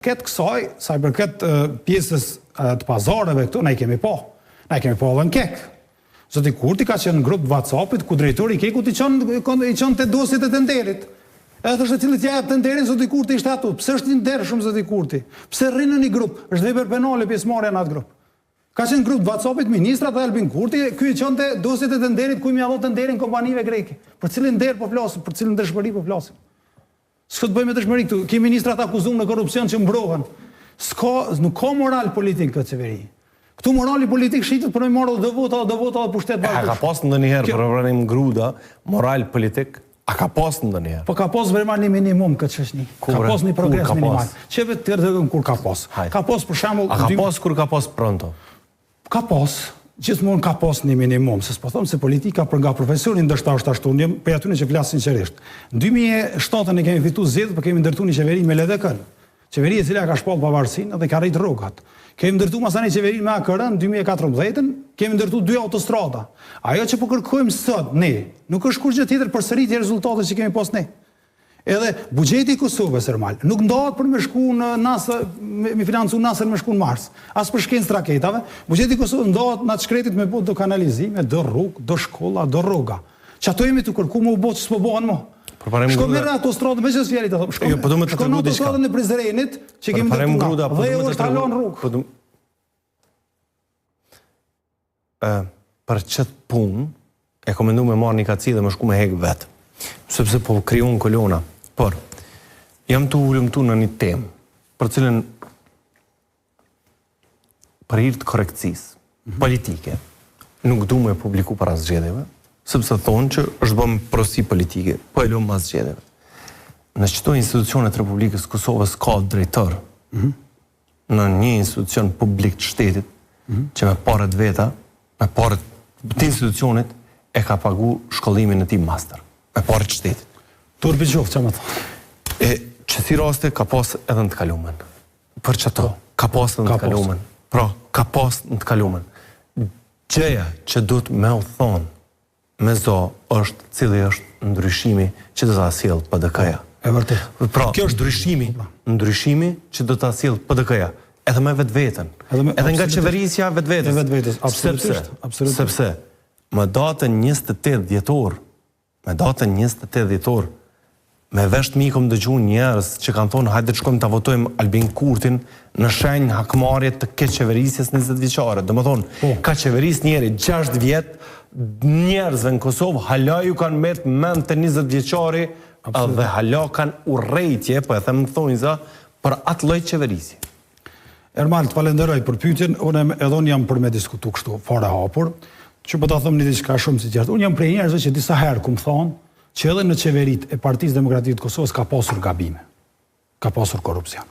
Këtë kësaj, sa i përket pjesës të pazareve këtu, na i kemi po. Na i kemi po edhe në kek. Zoti Kurti ka qenë në grup WhatsApp-it ku drejtori i kekut i qënë të dosjet e tenderit. Edhe është cilët ja jep tenderin, Zoti Kurti ishte atu. Pse është i ndershëm Zoti Kurti? Pse rrinë në një grup? Është veper penale pjesëmarrja në atë grup. Ka qenë grup WhatsApp-it ministrat dhe Albin Kurti, ky i qënte dosjet e tenderit ku i mjavon tenderin kompanive greke. Për cilin nder po flasim, për cilin dëshmëri po flasim. S'ka të bëjmë me dëshmëri këtu. Ki ministrat akuzuar në korrupsion që mbrohen. Nuk ka moral politik këtë qeveri. Këtu morali politik shitet për me marrë do vota dhe pushtet bashkë. A ka pas ndonjëherë për Pronim Gruda moral politik? A ka pas ndonjëherë? Po ka pas vreman një minimum këtë shoqëni. Ka pas një progres minimal. Çeve të tjerë kur ka pas. Ka pas për shembull. A ka pas kur ka pas pronto? Ka pas. Gjithmonë ka pas një minimum, se s'po them se politika për nga profesionin ndoshta është ashtu, ne për aty që flas sinqerisht. Në 2007 ne kemi fituar zgjedhjet, por kemi ndërtuar një qeveri me LDK. Qeveri e cila ka shpall pavarësinë dhe ka rrit rrogat. Kemi ndërtuar masani qeverinë me AKR në 2014, kemi ndërtuar 2 autostrada. Ajo që po kërkojmë sot ne, nuk është kurrë gjë tjetër përsëritje e rezultateve që kemi pas ne. Edhe buxheti i Kosovës normal nuk ndahet për me shku në NASA, me financu NASA me shku në Mars, as për shkencë raketave. Buxheti i Kosovës ndahet në atë shkretit me bot do kanalizime, do rrugë, do shkolla, do rroga. Që ato jemi të kërku më u bot që s'po bëhen më. Shko merr autostradën me çfarë fjalë të them. Shko në autostradën e Prizrenit që kemi ndërtuar. Dhe ajo është halon rrugë. Për çet punë e komendu me marrë një kaci dhe më shku me hek vetë. Sepse po krijon kolona. Por, jam të ullumtu në një temë, për cilën për hir të korrektësisë politike, nuk du me publiku para zgjedhjeve, sepse thonë që është bëm prosi politike, po e lëmë mas zgjedhjeve. Në çdo institucionet Republikës Kosovës ka drejtor, në një institucion publik të shtetit, që me paret veta, me paret të institucionet, e ka pagu shkollimin e tij master, me paret të shtetit. Turpi qoftë, që më thonë. Që si raste ka pas edhe në të kalumen. Për që to, ka pas edhe në të kalumen. Pra, ka pas në të kalumen. Gjëja që du të me u thonë me zo është cili është ndryshimi që do të asjellë PDK-ja. E vërtet. Pra, kjo është ndryshimi që do të asjellë PDK-ja. Edhe me vetë-vetën. Edhe nga qeverisja vetë-vetës. Sepse, më datën 28 dhjetor, me vesht mikom dëgju njerëz që kanë thonë hajde të shkojmë ta votojmë Albin Kurtin në shenjë hakmarrje të këtë qeverisjes 20 vjeçare. Domethënë, ka qeveris njeri 6 vjet, njerëzve në Kosovë hala ju kanë merr mend të 20 vjeçari dhe hala kanë urrejtje, po e them thonjza, për atë lloj qeverisje. Ermal, të falenderoj për pyetjen, unë edhe unë jam për me diskutu kështu fare hapur, që po ta them një diçka shumë sinqert. Unë jam prej njerëzve që disa herë kum thonë që edhe në qeverit e Partisë Demokratike të Kosovës ka pasur gabime, ka pasur korrupsion.